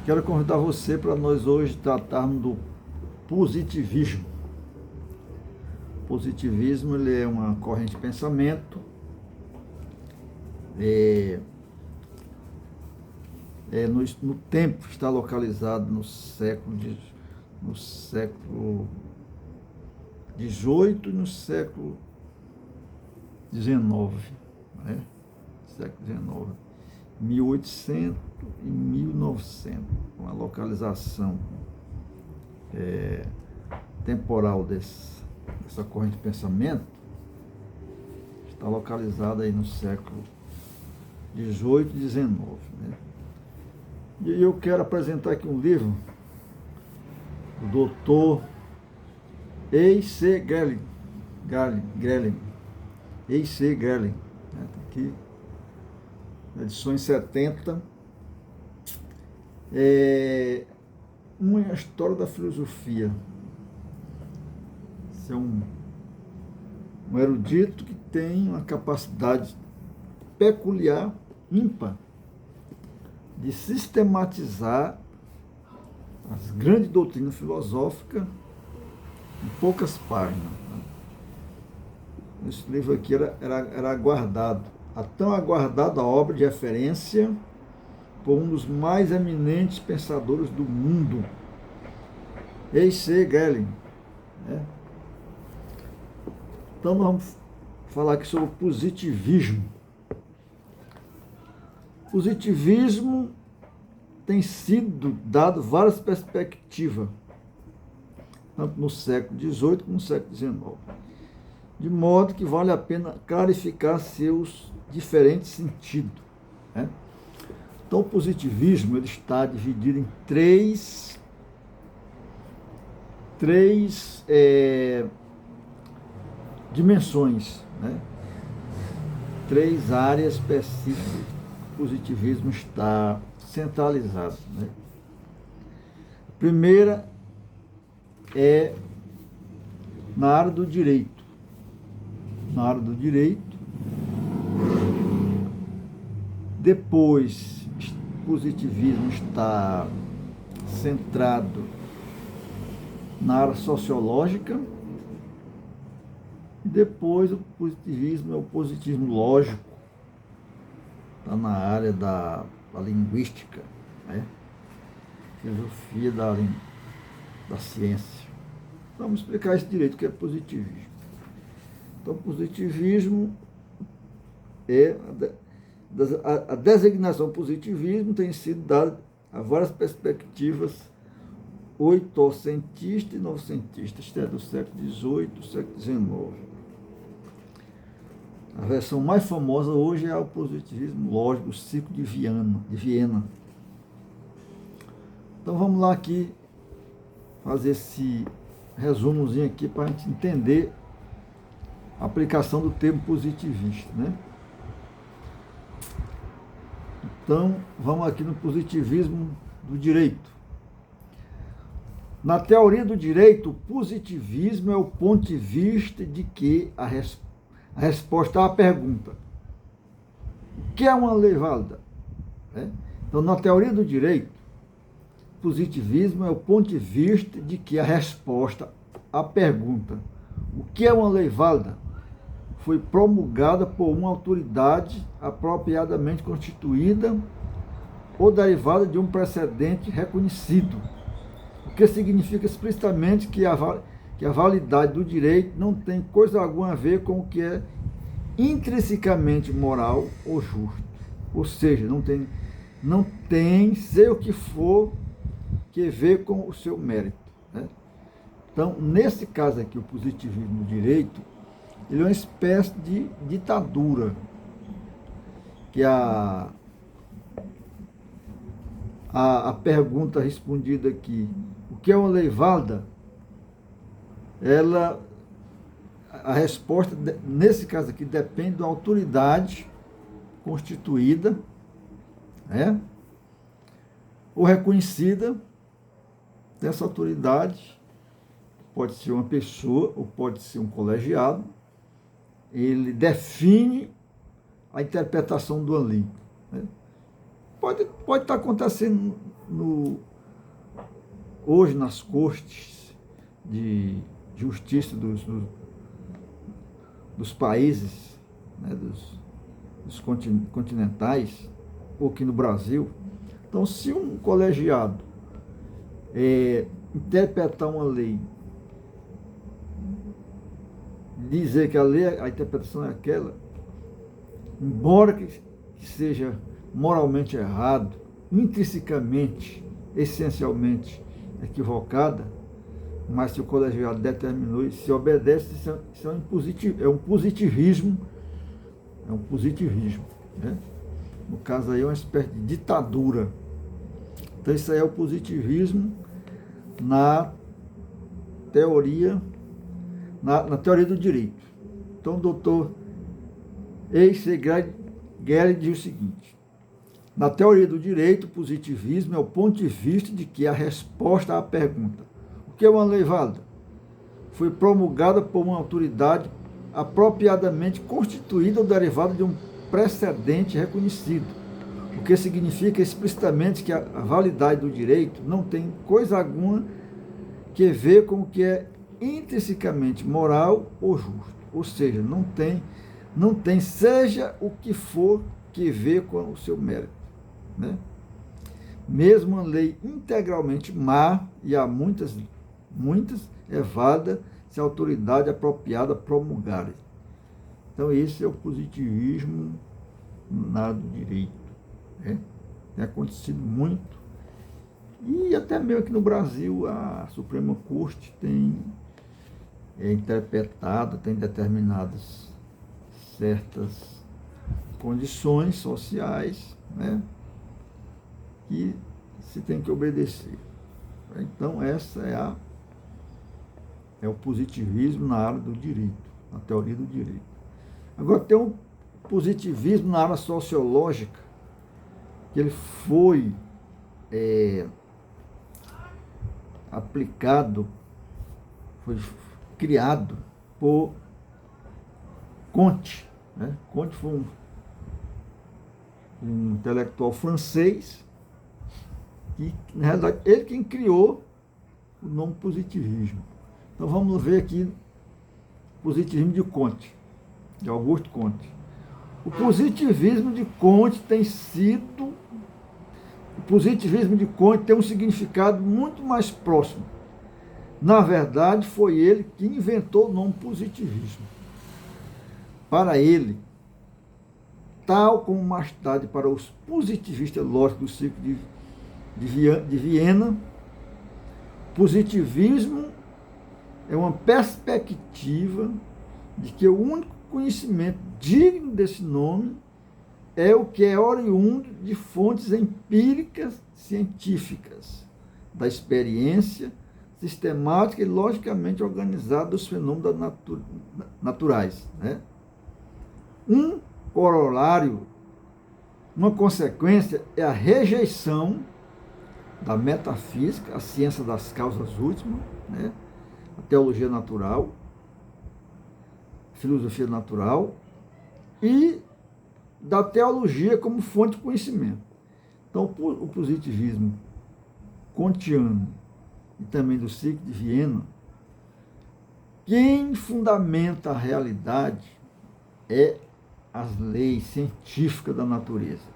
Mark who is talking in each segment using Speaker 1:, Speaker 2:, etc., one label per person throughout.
Speaker 1: Quero convidar você para nós hoje tratarmos do positivismo. O positivismo ele é uma corrente de pensamento, no tempo está localizado no século XVIII e no século XIX, né? Século XIX, 1800 e 1900, uma localização temporal dessa corrente de pensamento está localizada aí no século XVIII e XIX, né? E eu quero apresentar aqui um livro do doutor E.C. Grelling, E.C. Grelling, né? Aqui, edições 70, uma história da filosofia. Esse é um erudito que tem uma capacidade peculiar, ímpar, de sistematizar as grandes doutrinas filosóficas em poucas páginas. Esse livro aqui era aguardado, a tão aguardada obra de referência por um dos mais eminentes pensadores do mundo, E.C. Grelling, né? Então nós vamos falar aqui sobre o positivismo. O positivismo tem sido dado várias perspectivas, tanto no século XVIII como no século XIX, de modo que vale a pena clarificar seus diferentes sentidos, né? Então, o positivismo ele está dividido em três dimensões, né? Três áreas específicas. O positivismo está centralizado, né? A primeira é na área do direito. Na área do direito. Depois, o positivismo está centrado na área sociológica. E depois, o positivismo é o positivismo lógico. Está na área da linguística, né? Filosofia da ciência. Então, vamos explicar isso direito, o que é positivismo. Então, o positivismo é a designação positivismo tem sido dada a várias perspectivas oitocentista e novocentista, isto é, do século XVIII, do século XIX. A versão mais famosa hoje é o positivismo lógico, o ciclo de Viena. Então vamos lá aqui fazer esse resumozinho aqui para a gente entender a aplicação do termo positivista, né? Então, vamos aqui no positivismo do direito. Na teoria do direito, o positivismo é o ponto de vista de que a resposta à pergunta: o que é uma lei válida? Então, na teoria do direito, o positivismo é o ponto de vista de que a resposta à pergunta: o que é uma lei válida? Foi promulgada por uma autoridade apropriadamente constituída ou derivada de um precedente reconhecido, o que significa explicitamente que a validade do direito não tem coisa alguma a ver com o que é intrinsecamente moral ou justo, ou seja, não tem, seja o que for, que ver com o seu mérito, né? Então, nesse caso aqui, o positivismo do direito, ele é uma espécie de ditadura, que a pergunta respondida aqui, o que é uma lei válida? A resposta, nesse caso aqui, depende da autoridade constituída, né? Ou reconhecida dessa autoridade, pode ser uma pessoa ou pode ser um colegiado. Ele define a interpretação do ali, né? Pode estar acontecendo hoje nas cortes de justiça dos países, né, dos continentais, ou aqui no Brasil. Então, se um colegiado interpretar uma lei, dizer que a interpretação é aquela, embora que seja moralmente errado, intrinsecamente, essencialmente equivocada, mas se o colegiado determinou e se obedece, isso é um positivismo, né? No caso aí é uma espécie de ditadura. Então isso aí é o positivismo na teoria, na teoria do direito. Então o doutor Gelli diz o seguinte: na teoria do direito, o positivismo é o ponto de vista de que a resposta à pergunta o que é uma lei válida foi promulgada por uma autoridade apropriadamente constituída ou derivada de um precedente reconhecido, o que significa explicitamente que a validade do direito não tem coisa alguma que ver com o que é intrinsecamente moral ou justo, ou seja, não tem seja o que for que ver com o seu mérito, né? Mesmo uma lei integralmente má, e há muitas, é válida se a autoridade apropriada promulgar. Então, esse é o positivismo na área do direito, né? Tem acontecido muito. E até mesmo aqui no Brasil, a Suprema Corte tem interpretado, tem determinadas certas condições sociais, né, que se tem que obedecer. Então, essa é o positivismo na área do direito, na teoria do direito. Agora, tem um positivismo na área sociológica, que ele foi aplicado, foi criado por Comte, né? Comte foi um intelectual francês que, na realidade, ele quem criou o nome positivismo. Então vamos ver aqui o positivismo de Comte, de Auguste Comte. O positivismo de Comte tem um significado muito mais próximo. Na verdade, foi ele que inventou o nome positivismo. Para ele, tal como mais tarde para os positivistas lógicos do ciclo de Viena, positivismo é uma perspectiva de que o único conhecimento digno desse nome é o que é oriundo de fontes empíricas científicas, da experiência sistemática e logicamente organizada dos fenômenos naturais, né? Um corolário, uma consequência é a rejeição da metafísica, a ciência das causas últimas, né? A teologia natural, a filosofia natural e da teologia como fonte de conhecimento. Então, o positivismo kantiano e também do ciclo de Viena, quem fundamenta a realidade é as leis científicas da natureza,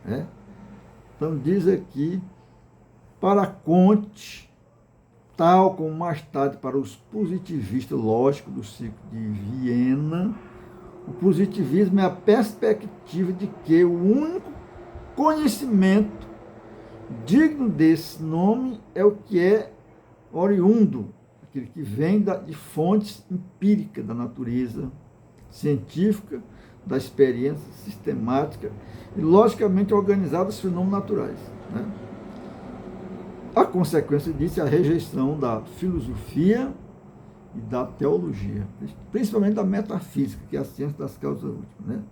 Speaker 1: né? Então, diz aqui, para Comte, tal como mais tarde para os positivistas lógicos do ciclo de Viena, o positivismo é a perspectiva de que o único conhecimento digno desse nome é o que é oriundo, aquele que vem de fontes empíricas da natureza científica, da experiência sistemática e logicamente organizada dos fenômenos naturais, né? A consequência disso é a rejeição da filosofia e da teologia, principalmente da metafísica, que é a ciência das causas últimas, né?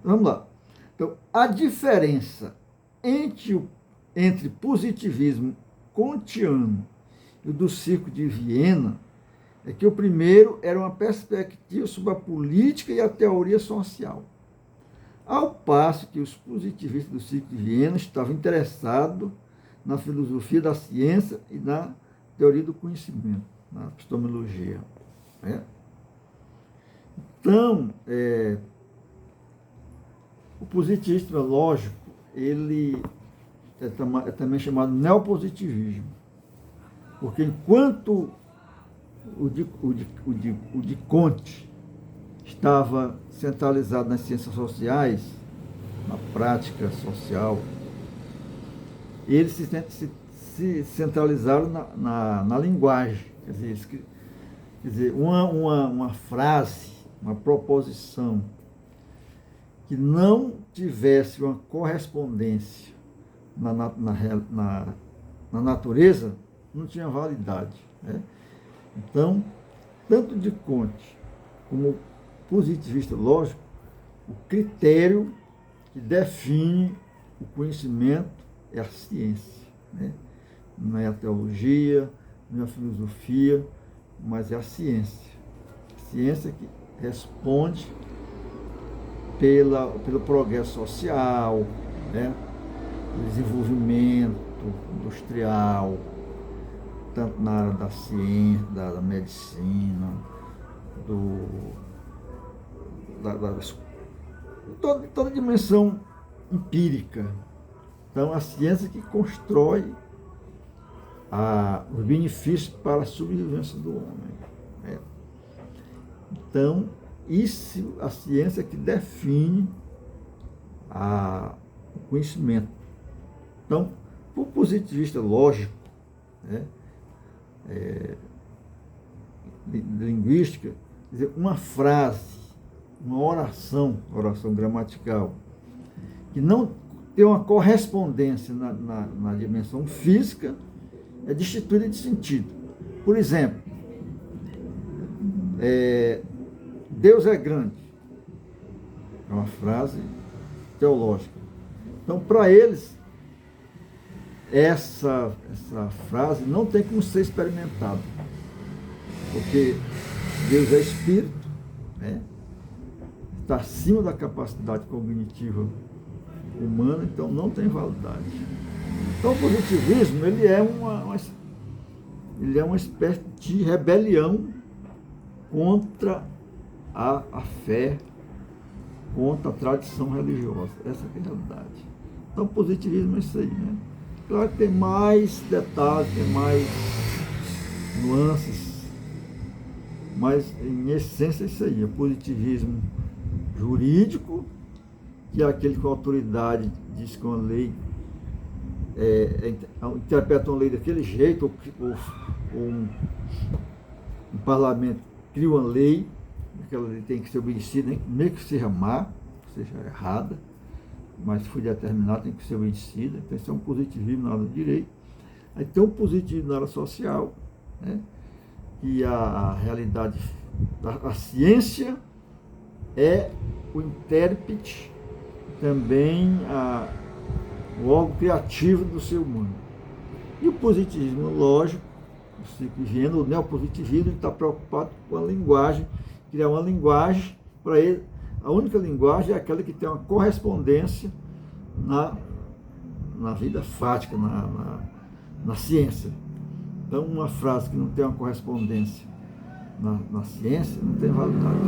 Speaker 1: Vamos lá. Então, a diferença entre positivismo kantiano e o do ciclo de Viena é que o primeiro era uma perspectiva sobre a política e a teoria social, ao passo que os positivistas do ciclo de Viena estavam interessados na filosofia da ciência e na teoria do conhecimento, na epistemologia. Né? Então, o positivismo lógico, ele é também chamado neopositivismo, porque enquanto o de Comte estava centralizado nas ciências sociais, na prática social, eles se centralizaram na linguagem. Quer dizer, uma frase, uma proposição que não tivesse uma correspondência na natureza, não tinha validade. Né? Então, tanto de Comte como positivista lógico, o critério que define o conhecimento é a ciência. Né? Não é a teologia, não é a filosofia, mas é a ciência. A ciência que responde pelo progresso social, né? Desenvolvimento industrial, tanto na área da ciência, da medicina, toda dimensão empírica. Então, a ciência que constrói os benefícios para a sobrevivência do homem. Né? Então, isso, a ciência que define o conhecimento. Então, para o positivista lógico, né, linguística, quer dizer, uma frase, uma oração gramatical, que não tem uma correspondência na dimensão física, é destituída de sentido. Por exemplo, Deus é grande. É uma frase teológica. Então, para eles, essa frase não tem como ser experimentada. Porque Deus é espírito, né? Está acima da capacidade cognitiva humana, então não tem validade. Então, o positivismo ele é uma espécie de rebelião contra a fé, contra a tradição religiosa. Essa é a realidade. Então, o positivismo é isso aí, né? Claro que tem mais detalhes, tem mais nuances, mas, em essência, é isso aí. O positivismo jurídico, que é aquele que a autoridade diz que uma lei interpreta uma lei daquele jeito, ou um parlamento cria uma lei, aquela lei tem que ser obedecida, nem que seja má, seja errada, mas se for determinado tem que ser obedecida. Então, isso é um positivismo na área do direito. Aí tem um positivismo na área social, né? E a realidade, a ciência é o intérprete, também o órgão criativo do ser humano. E o positivismo lógico, o neopositivismo, está preocupado com a linguagem, criar uma linguagem, para ele, a única linguagem é aquela que tem uma correspondência na vida fática, na ciência. Então, uma frase que não tem uma correspondência na ciência não tem validade.